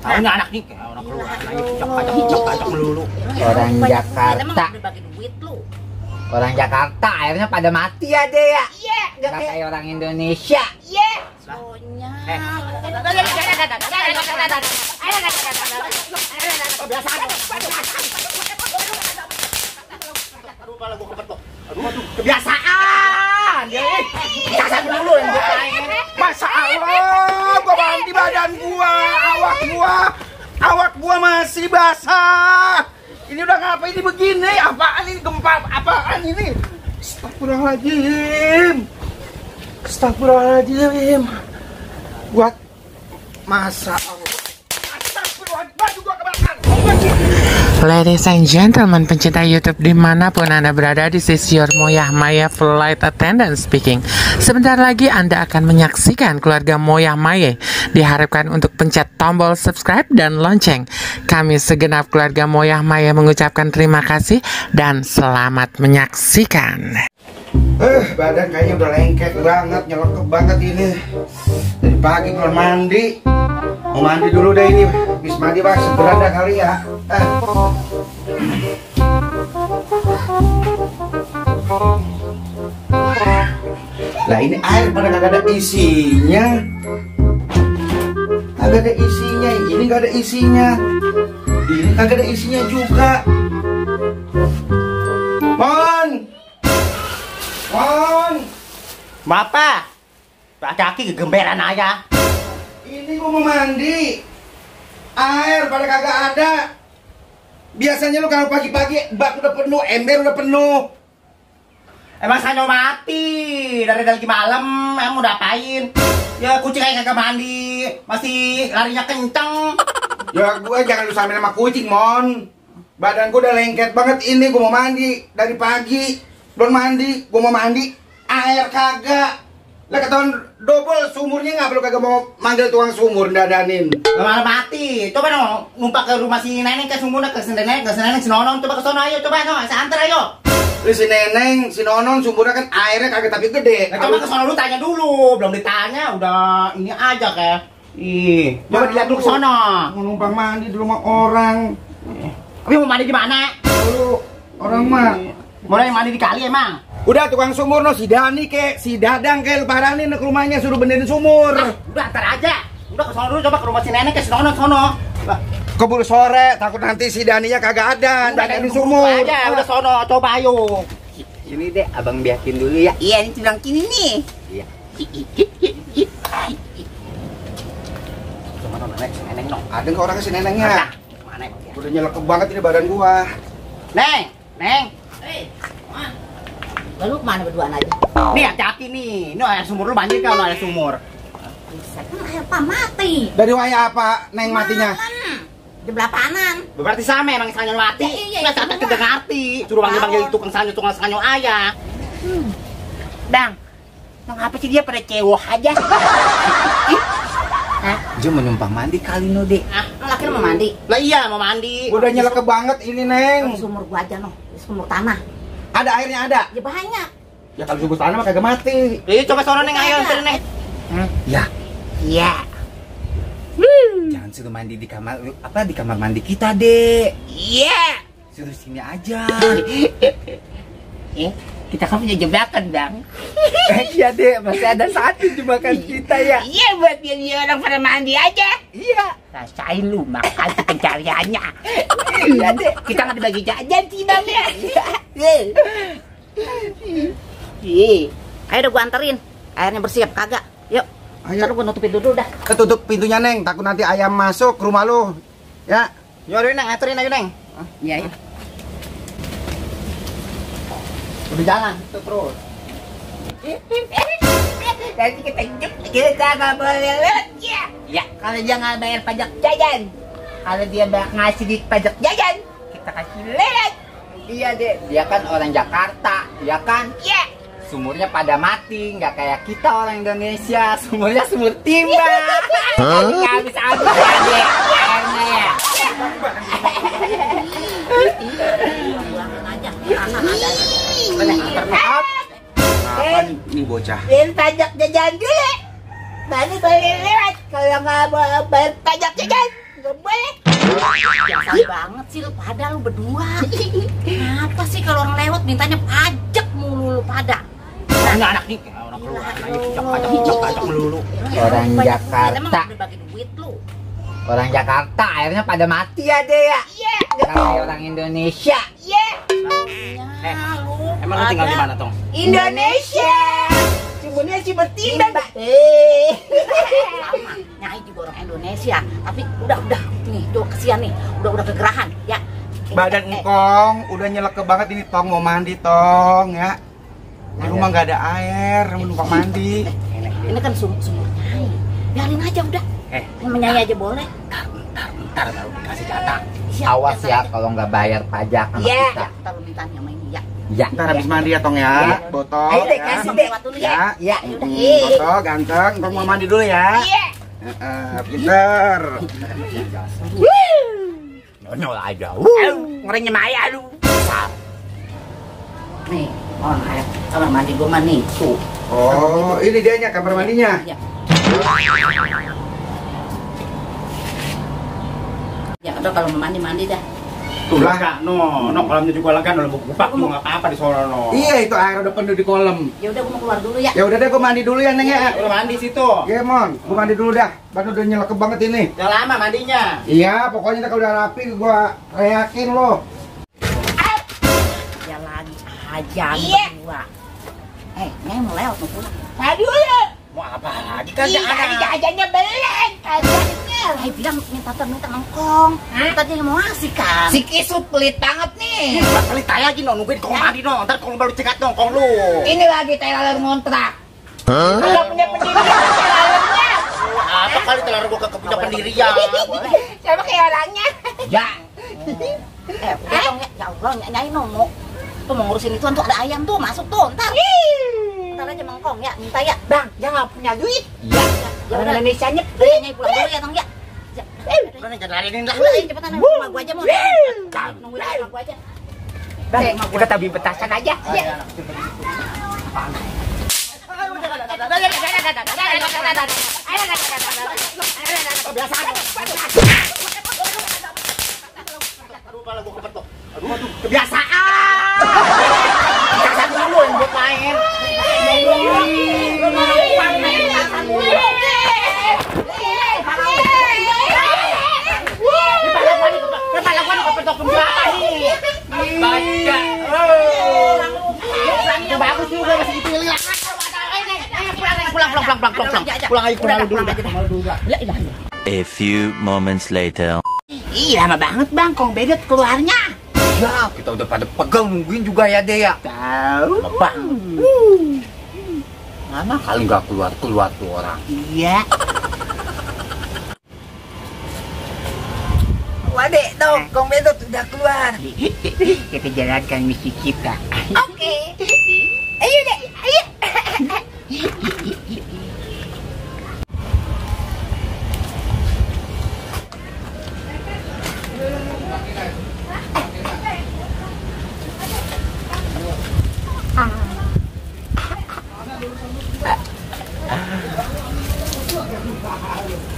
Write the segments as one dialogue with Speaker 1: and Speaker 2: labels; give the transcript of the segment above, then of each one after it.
Speaker 1: Tahunya anak nih kayak orang keluar lagi cocok melulu.
Speaker 2: Orang Jakarta.
Speaker 3: Bagi duit lu.
Speaker 2: Orang Jakarta akhirnya pada mati aja ya.
Speaker 3: Iya,
Speaker 2: Gak kayak orang Indonesia.
Speaker 3: Iya. Soalnya.
Speaker 1: Kebiasaan. Kebiasaan dulu yang gue pengen.
Speaker 4: Masa Allah, gua mandi badan gua, awak gua masih basah. Ini udah ngapain ini begini? Apaan ini gempa? Apaan ini? Astagfirullahaladzim. Buat masa Allah. Astagfirullahaladzim, baju gua kebakar.
Speaker 5: Ladies and gentlemen, pencinta YouTube dimanapun Anda berada, this is your Moyah Maya Flight Attendant speaking. Sebentar lagi Anda akan menyaksikan keluarga Moyah Maya. Diharapkan untuk pencet tombol subscribe dan lonceng. Kami segenap keluarga Moyah Maya mengucapkan terima kasih dan selamat menyaksikan.
Speaker 4: Badan kayaknya udah lengket banget, nyelekep banget ini. Dari pagi belum mandi. Mau mandi dulu deh ini. Habis mandi pak, segera dah kali ya. Lah ini air pada kagak ada isinya. Kagak ada isinya. Ini gak ada isinya. Ini kagak ada isinya juga.
Speaker 1: Bapak, kaki kegemberan aja.
Speaker 4: Ini gua mau mandi. Air pada kagak ada. Biasanya lu kalau pagi-pagi bak udah penuh, ember udah penuh.
Speaker 1: Emang sanyo mati dari malam, emang udah apain? Ya kucing kayak kagak mandi, masih larinya kenceng.
Speaker 4: Ya gua jangan lu samain sama kucing, Mon. Badan gua udah lengket banget ini, gua mau mandi dari pagi. Belum mandi, gua mau mandi. Air kagak. Lah ketahuan double sumurnya nggak perlu kagak mau manggil tukang sumur dadanin.
Speaker 1: Malah mati. Coba dong numpak ke rumah si Neneng ke sumurnya ke si Neneng si Nonon, coba ke sono ayo coba dong, saya antar ayo.
Speaker 4: Lu si Neneng, si Nonon sumurnya kan airnya kagak tapi gede.
Speaker 1: Nah, coba ke sono lu tanya dulu, belum ditanya udah ini aja kayak. Ih, coba dilihat dulu ke sono.
Speaker 4: Mau numpang mandi di rumah orang.
Speaker 1: Tapi mau mandi di mana?
Speaker 4: Lalu orang mah
Speaker 1: mau yang mandi di kali emang.
Speaker 4: udah tukang sumur no, si Dani ke, si Dadang ke, lu paranin ke rumahnya suruh benerin sumur.
Speaker 1: Udah antar aja. Udah ke sono dulu, coba ke rumah si Nenek ke sono.
Speaker 4: Keburu sore, takut nanti si Daninya kagak ada, benerin sumur.
Speaker 1: Aja, udah sono, coba ayo.
Speaker 2: Ini deh, abang biakin dulu ya.
Speaker 3: Iya, ini tulang kini nih.
Speaker 2: Iya.
Speaker 1: Cuma Nenek, si Neneng no.
Speaker 4: Ada nggak orangnya si Nenengnya?
Speaker 1: Mana emang dia?
Speaker 4: Udah nyelekep banget ini badan gua.
Speaker 1: Neng.
Speaker 3: Lalu kemana berduaan aja?
Speaker 1: Nih hati-hati nih. Ini air sumur lu banjir kalau air sumur.
Speaker 3: Bisa kan air apa mati?
Speaker 4: Dari waya apa Neng matinya?
Speaker 3: Di belapanan.
Speaker 1: Berarti sama emang sanyo mati.
Speaker 3: Iya,
Speaker 1: Nggak sampai kita ngerti. Suruh panggil tukang sanyo ayah.
Speaker 3: Dang, ngapa sih dia pada cewek aja?
Speaker 2: Dia mau numpang mandi kali no dek.
Speaker 3: Laki lu mau mandi?
Speaker 1: Lah iya mau mandi.
Speaker 4: Udah nyelekep banget ini Neng.
Speaker 3: Di sumur gua aja noh, di sumur tanah.
Speaker 4: Ada airnya ada.
Speaker 3: Ya banyak.
Speaker 4: Ya kalau sumur tanah mah kagak mati.
Speaker 1: Coba sono Neng, ayo anterin Neng.
Speaker 2: Ya,
Speaker 3: Iya.
Speaker 2: jangan suruh mandi di kamar, di kamar mandi kita dek.
Speaker 3: Iya.
Speaker 2: Suruh sini aja.
Speaker 3: Kita kan punya jebakan, Bang.
Speaker 2: Iya dek, masih ada satu jebakan kita ya.
Speaker 3: Iya, buat dia orang pada mandi aja.
Speaker 2: Iya.
Speaker 3: Rasain lu makan tuh pencariannya. Iya deh, kita nggak dibagi jajan sih Bang ya. Iya. Ayo udah gua anterin. Airnya bersih apa kagak? Yuk.
Speaker 4: Ayo.
Speaker 3: Ntar gua nutupin dulu dah.
Speaker 4: Ketutup pintunya Neng, takut nanti ayam masuk ke rumah lu. Ya.
Speaker 1: Yuk Neng, anterin ayo Neng.
Speaker 3: Iya.
Speaker 1: Udah jalan terus.
Speaker 3: Nanti kita nggak boleh lewat ya. Ya, kalau dia nggak bayar pajak jajan, kalau dia ngasih di pajak jajan, kita kasih lewat.
Speaker 2: Iya dek, dia kan orang Jakarta, ya kan?
Speaker 3: Iya.
Speaker 2: Sumurnya pada mati, nggak kayak kita orang Indonesia, sumurnya sumur timba.
Speaker 3: Nggak habis-habis ya deh, airnya ya.
Speaker 4: Apa nih bocah?
Speaker 3: Bayar pajak jajan dulu. Nanti boleh lewat. Kalau nggak bayar pajak jajan, kagak boleh. Biasa banget sih lu pada lu berdua. Kenapa sih kalau orang lewat mintanya pajak mulu lu pada?
Speaker 1: Anak nih, orang keluar lagi pajak melulu.
Speaker 2: Orang
Speaker 3: Emang
Speaker 2: Jakarta.
Speaker 3: udah bagi duit lu.
Speaker 2: Orang Jakarta akhirnya pada mati ya deh ya.
Speaker 3: Iya.
Speaker 2: Kayak orang Indonesia.
Speaker 3: Iya. Lu
Speaker 1: Emang lu tinggal di mana, Tong?
Speaker 3: Indonesia.
Speaker 2: Sebenarnya sih bertindak.
Speaker 3: Sama, Nyai juga orang Indonesia. Tapi udah nih, tuh kesian nih, udah kegerahan ya.
Speaker 4: Badan engkong udah nyeleke banget ini Tong, mau mandi Tong ya. Di rumah nggak ada air, mau numpang mandi.
Speaker 3: Ini kan sumur Nyai. Biarin aja udah. Sama Nyai aja boleh.
Speaker 1: Ntar baru dikasih jatah.
Speaker 3: Iya,
Speaker 2: Awas
Speaker 3: biasa
Speaker 2: ya
Speaker 3: aja.
Speaker 2: kalau nggak bayar pajak sama
Speaker 3: Iya,
Speaker 2: kita.
Speaker 3: ntar lu minta sama ini ya.
Speaker 2: Ya.
Speaker 4: Ntar habis mandi ya Tong ya, botol
Speaker 2: Ayo deh,
Speaker 4: ya.
Speaker 2: kasih
Speaker 3: Bang,
Speaker 2: deh.
Speaker 3: lewat dulu
Speaker 4: Ya,
Speaker 3: ya.
Speaker 2: Ya.
Speaker 3: Udah.
Speaker 4: botol ganteng, Tong mau mandi dulu ya.
Speaker 3: Iya.
Speaker 4: Pinter.
Speaker 2: Nyol aja.
Speaker 3: Ngeringnya Maya lu. Nih, on air kamar mandi gua mah nih, tuh.
Speaker 4: Oh, ini dianya kamar mandinya.
Speaker 3: Ya. Ya udah kalau mau mandi dah.
Speaker 1: Tuh lah, no, kolamnya juga lega, no, buka mau nggak apa-apa di sono, no.
Speaker 4: Iya, itu air udah penuh di kolam.
Speaker 3: Ya udah gua mau keluar dulu ya.
Speaker 4: Ya udah deh, gua mandi dulu ya Neng ya.
Speaker 1: Udah mandi situ.
Speaker 4: Ya Mon, gua mandi dulu dah. Badan udah nyeleke banget ini.
Speaker 1: Yang lama mandinya.
Speaker 4: Iya, pokoknya kalau udah rapi gua reakin lo.
Speaker 3: Ya lagi aja
Speaker 2: Iya.
Speaker 3: berdua. Nyai mau lewat mau pulang.
Speaker 2: Aduh.
Speaker 1: Mau apa lagi?
Speaker 2: Iya, jajannya beleng. Kagaknya.
Speaker 3: Nyai bilang minta nongkrong. Tadi mau ngasih kan.
Speaker 2: Si Kisut pelit banget nih.
Speaker 1: Kali tanya lagi, no, nungguin kong mandi, no. Ntar kong baru cekat nongkrong lu.
Speaker 2: Ini lagi Tyler ngontrak. Kalau punya pendirian Tylernya.
Speaker 1: Apa kali telar gua ke punya pendirian?
Speaker 2: Sama kayak orangnya. Ya.
Speaker 3: Udah dong ya. Ya Allah, Nyai nongok. Tuh mau ngurusin itu tuh ada ayam tuh masuk tuh ntar. Ntar aja mangkong ya, minta ya.
Speaker 2: Bang, jangan punya duit.
Speaker 3: Ya
Speaker 2: Orang
Speaker 3: udah.
Speaker 2: Indonesia nyep.
Speaker 3: Udah Nyai pulang dulu ya Tong ya.
Speaker 1: Udah nih, jangan lariin lah.
Speaker 3: Udah cepetan rumah gua aja mau. Nungguin rumah gua aja.
Speaker 2: Bang, kita tabi petasan aja.
Speaker 3: Iya.
Speaker 1: Aduh, kepala gua kepetok. Aduh, kebiasaan. Kebiasaan dulu yang buat main. Kepala gua kepetok kembali. Baca. Bagus juga masih dipilih lah. Pulang.
Speaker 6: A few moments later.
Speaker 2: Iya, lama banget Bang, Kong Bedet keluarnya. Ya, kita udah pada pegang nungguin juga ya deh ya.
Speaker 3: Tahu.
Speaker 2: Bang. Mana kali nggak keluar tuh orang.
Speaker 3: Iya.
Speaker 2: Wadek dong, Kong Bedet udah keluar.
Speaker 3: Kita jalankan misi kita.
Speaker 2: Oke. Ayo deh, ayo.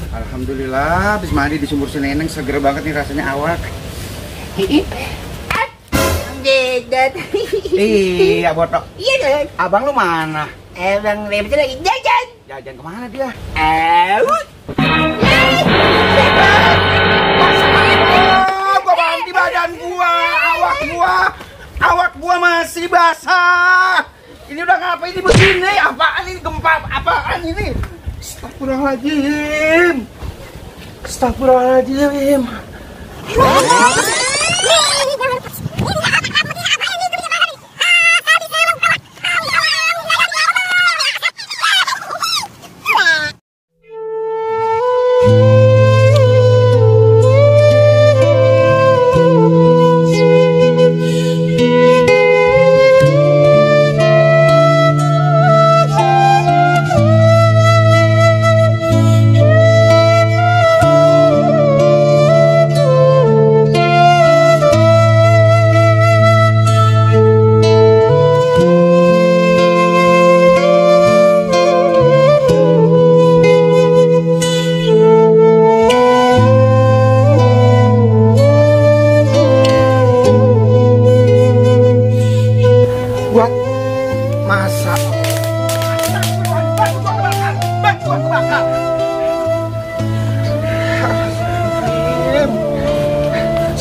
Speaker 4: Alhamdulillah, habis mandi di sumur Seneneng seger banget nih rasanya awak.
Speaker 2: Bedet.
Speaker 4: Iya, botok.
Speaker 2: Iya deh.
Speaker 4: Abang lu mana?
Speaker 2: Bang Bedet lagi jajan.
Speaker 4: Jajan kemana dia? Gua mandi badan gua, awak gua masih basah. Ini udah ngapain ini begini? Apaan ini gempa? Apaan ini? Astagfirullahaladzim.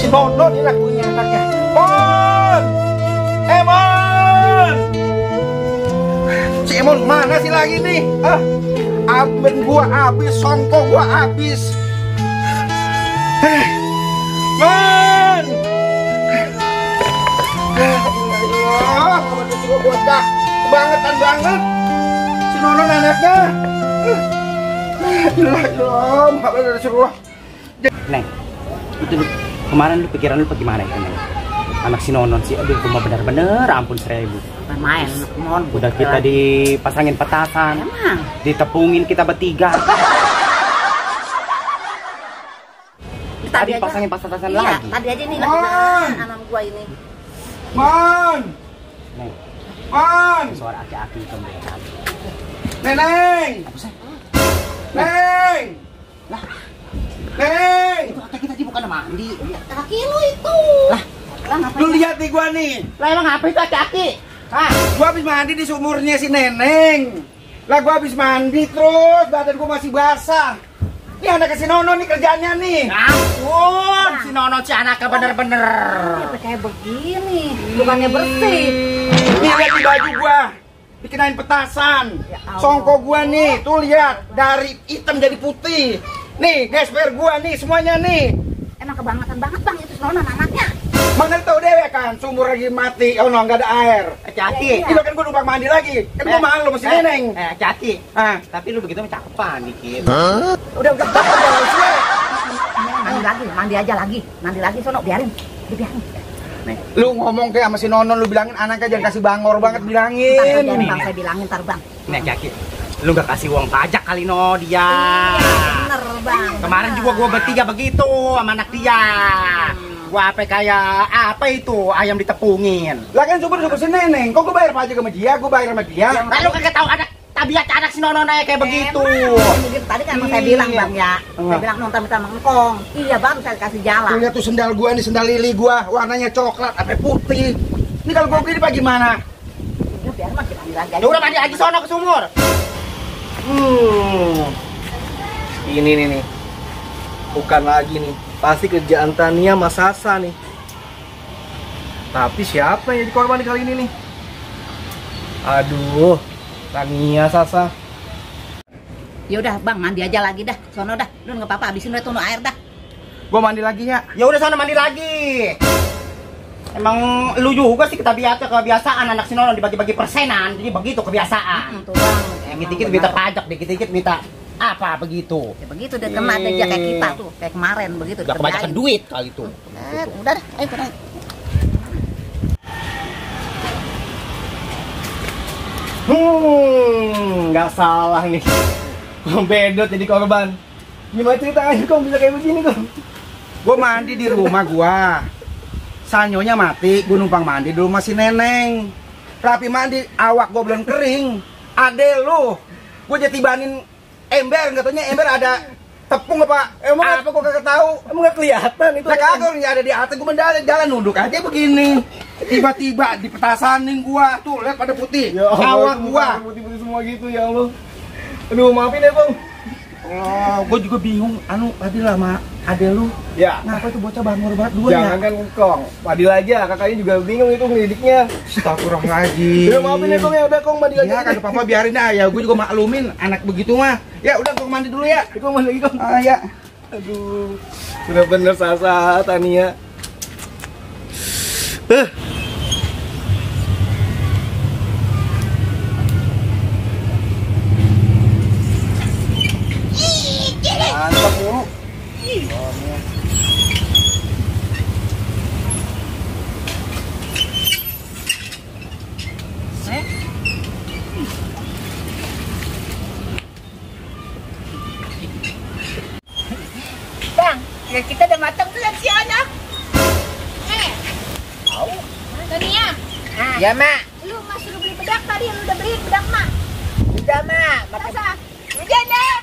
Speaker 4: si Nono nih lagunya anaknya. Mon! Mon! Si Emon mana sih lagi nih? Aben gua habis, songkok gua habis. Mon! Allah, kamu juga bocah kebangetan banget. Si Nono anaknya.
Speaker 1: Neng, itu kemarin lu pikiran lu bagaimana itu Neng? Anak si Nonon sih, aduh cuma bener-bener ampun 1000.
Speaker 3: Main, mohon.
Speaker 1: Udah kita dipasangin petasan,
Speaker 3: Emang?
Speaker 1: ditepungin kita bertiga. Tadi pasangin petasan
Speaker 3: Iya,
Speaker 1: lagi.
Speaker 3: tadi aja nih
Speaker 4: Mon!
Speaker 3: anak gua ini.
Speaker 4: Mon!
Speaker 1: Neng,
Speaker 4: Mon!
Speaker 1: suara aki-aki kembali.
Speaker 4: Neneng! Neng!
Speaker 1: Lah,
Speaker 4: Neng!
Speaker 1: itu kata kita bukan mandi.
Speaker 3: Kaki lu itu.
Speaker 1: Lah, ngapain?
Speaker 4: Lu lihat nih gua nih.
Speaker 1: Lah emang apa itu aki-aki? Hah?
Speaker 4: Gua habis mandi di sumurnya si Neneng. Lah gua habis mandi terus badan gua masih basah. Ini anak si Nono nih kerjaannya nih.
Speaker 1: Ampun, si Nono si anaknya bener-bener.
Speaker 3: Apa kayak begini? Bukannya bersih.
Speaker 4: Nih lihat di baju gua. Dikenain petasan.
Speaker 3: Ya Allah.
Speaker 4: Songkok gua nih, tuh lihat dari hitam jadi putih. Nih, gesper gua nih semuanya nih.
Speaker 3: Emang kebangetan banget bang itu Nonon anaknya.
Speaker 4: Mana tahu dewe kan, sumur lagi mati, oh no, nggak ada air.
Speaker 1: Hati-hati.
Speaker 4: Itu kan gua numpang mandi lagi. Kan gua malu masih Neneng.
Speaker 1: Hati-hati.
Speaker 4: Ah,
Speaker 1: Tapi lu begitu cakepan dikit.
Speaker 4: udah
Speaker 3: Mandi aja lagi. Mandi lagi sono biarin. Dibiarin.
Speaker 4: Lu ngomong kayak sama si Nonon, lu bilangin anaknya jangan kasih bangor banget,
Speaker 3: Ntar
Speaker 4: bilangin.
Speaker 3: biarin bang, saya bilangin ntar bang.
Speaker 1: Nih hati-hati. Lu gak kasih uang pajak kali no dia.
Speaker 3: Bener bang.
Speaker 1: Kemarin juga gua bertiga begitu sama anak dia. Gua apa kayak apa itu ayam ditepungin.
Speaker 4: Lah kan syukur si Neneng, kok gua bayar pajak sama dia, gua bayar sama dia.
Speaker 1: Lalu kagak tahu ada tabiat anak si Nono kayak begitu.
Speaker 3: Emang, begitu tadi kan saya bilang bang ya. Saya
Speaker 4: Enggak.
Speaker 3: bilang nonton minta mengkong. Iya baru saya kasih jalan.
Speaker 4: Lu lihat tuh sendal gua nih, sendal lili gua, warnanya coklat sampai putih. Ini kalau gua gini bagaimana?
Speaker 3: Ya biar mah kita mandi lagi.
Speaker 1: Ya udah mandi lagi sono ke sumur.
Speaker 7: Ini nih, bukan lagi nih, pasti kerjaan Tania sama Sasa nih. Tapi siapa yang jadi korban kali ini nih? Aduh, Tania, Sasa.
Speaker 3: Ya udah bang mandi aja lagi dah. Sono dah. Lu nggak apa-apa habisin udah tuh air dah.
Speaker 4: Gua mandi lagi ya.
Speaker 1: Ya udah sono mandi lagi. Emang lu juga sih kebiasaan anak si Nono dibagi-bagi persenan, jadi begitu kebiasaan.
Speaker 3: Tuh bang.
Speaker 1: Dikit-dikit minta pajak, dikit-dikit minta apa begitu.
Speaker 3: Ya begitu deh kena aja kayak kita tuh, kayak kemarin begitu.
Speaker 1: Udah kebanyakan duit kali itu.
Speaker 3: Udah dah, ayo kena.
Speaker 7: Nggak salah nih. Kong Bedot jadi korban. Gimana ceritanya kong bisa kayak begini kong?
Speaker 4: Gua mandi di rumah gua. Sanyonya mati, gua numpang mandi di rumah si Neneng. Rapi mandi, awak gua belum kering. Ade lu, gua jatibanin ember, katanya ember ada tepung apa? Emang apa gua kagak tahu?
Speaker 7: Emang nggak kelihatan itu?
Speaker 4: Lah kagak yang ada di atas, gua mendadak jalan nunduk aja begini. Tiba-tiba dipetasanin gua, tuh lihat pada putih.
Speaker 7: Ya Allah,
Speaker 4: Awak gua.
Speaker 7: putih-putih semua gitu ya Allah. Aduh, maafin ya bang.
Speaker 4: Oh, gua juga bingung. Anu, tadi lah sama ade lu.
Speaker 7: Ya,
Speaker 4: Ngapa itu bocah bangor banget dua ya?
Speaker 7: jangan kan kong. Padil aja, kakaknya juga bingung itu ngedidiknya.
Speaker 4: Astagfirullahaladzim.
Speaker 7: Udah maafin ya kong ya, udah kong mandi lagi.
Speaker 4: Ya kagak apa-apa, biarin aja. Gue juga maklumin anak begitu mah. Ya udah, gua mandi dulu ya.
Speaker 7: Kong mandi lagi kong.
Speaker 4: Ah ya.
Speaker 7: Aduh, bener-bener Sasa, Tania.
Speaker 4: Mantap mulu.
Speaker 3: Bang, ya kita udah matang belum si anak?
Speaker 8: Tania,
Speaker 3: Ya mak,
Speaker 8: lu masih lu beli bedak tadi, lu udah beliin bedak mak.
Speaker 3: udah mak.
Speaker 8: Masa?
Speaker 3: Udah deh.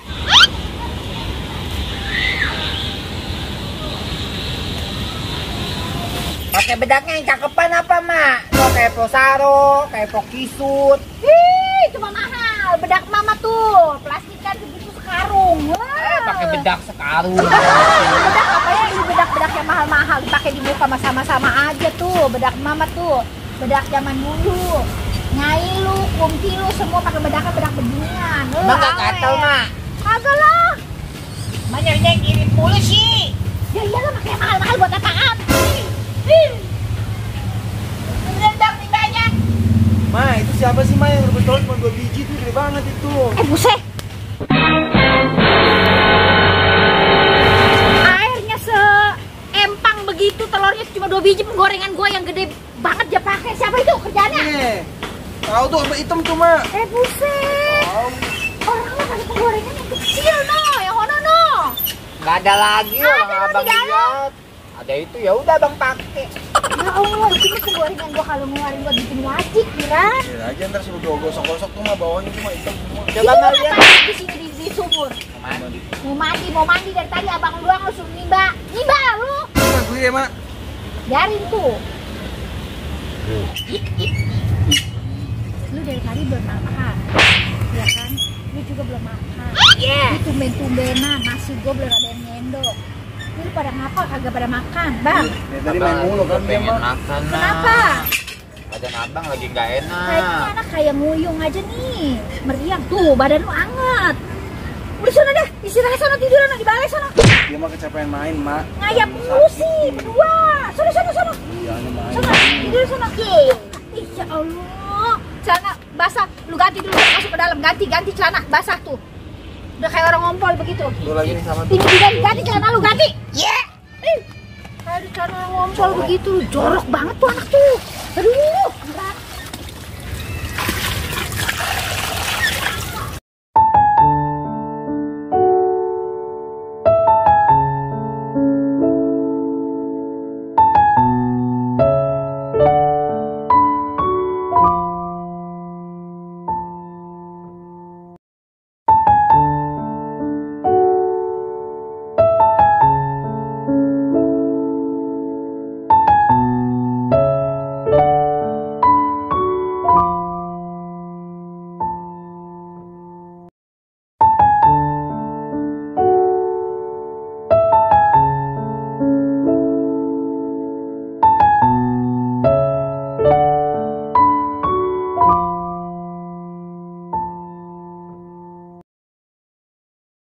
Speaker 3: Pakai bedaknya yang cakepan apa mak? Lo kayak Posaro, kayak Pokisut.
Speaker 8: Ih, cuma mahal. Bedak mama tuh, plastikan segitu sekarung. Wah.
Speaker 1: Pakai bedak sekarung.
Speaker 8: Bedak apa ya? Ini bedak bedak yang mahal-mahal dipakai di muka sama-sama aja tuh. Bedak mama tuh, bedak zaman dulu. Nyai lu, kumti lu semua pakai bedaknya bedak beginian.
Speaker 3: Mak gak gatel, Mak.
Speaker 8: Kagak lah.
Speaker 3: Makanya kirim mulu sih.
Speaker 8: Ya iyalah pakai mahal-mahal buat apaan?
Speaker 3: Rendang nih banyak.
Speaker 7: Ma, itu siapa sih Ma yang rebus telur cuma 2 biji tuh, gede banget itu.
Speaker 8: Buset. Airnya seempang begitu, telurnya cuma 2 biji, penggorengan gua yang gede banget dia pakai. Siapa itu kerjanya?
Speaker 7: Tahu tuh apa hitam tuh, Ma.
Speaker 8: Buset. Orang mah pakai penggorengan yang kecil no, yang ono no.
Speaker 3: Gak ada lagi
Speaker 8: Ada,
Speaker 3: orang abang
Speaker 8: di dalam.
Speaker 3: lihat. Ada itu ya udah Bang pakai.
Speaker 8: Ya Allah, itu mah penggorengan gua kalau ngeluarin buat bikin wajik, Miran.
Speaker 7: Ya aja ntar suruh gua gosok-gosok tuh mah bawahnya cuma hitam semua.
Speaker 3: Coba
Speaker 8: Itu
Speaker 3: Mak lihat.
Speaker 8: ngapain di sini di sumur? Mau mandi dari tadi abang lu doang lu suruh nimba lu.
Speaker 7: Ma, gue ya, Ma.
Speaker 8: Biarin tuh. Lu dari tadi belum makan, ya kan? Lu juga belum makan.
Speaker 3: Iya.
Speaker 8: Ini tumben-tumbenan, nasi gua belum ada yang nyendok. Lu pada ngapa kagak pada makan, Bang?
Speaker 7: Ya, tadi main mulu kan dia,
Speaker 2: pengen
Speaker 7: Ma.
Speaker 2: makan.
Speaker 8: Kenapa?
Speaker 2: Badan abang lagi nggak
Speaker 8: Kayaknya
Speaker 2: enak.
Speaker 8: anak kayak nguyung aja nih. Meriang tuh, badan lu anget. Udah sana deh, istirahat sana, tiduran di balai sana.
Speaker 7: Dia mah kecapean main, Ma.
Speaker 8: Ngayap mulu sih, berdua. Sana.
Speaker 7: Iya, main.
Speaker 8: Sana, tidur sana. Ya Allah. Celana basah, lu ganti dulu, masuk ke dalam, ganti celana basah tuh. Udah kayak orang ngompol begitu.
Speaker 7: Lu lagi nih sama tuh.
Speaker 8: Ini juga ganti celana lu, ganti. Kayak celana orang ngompol begitu, jorok banget tuh anak tuh.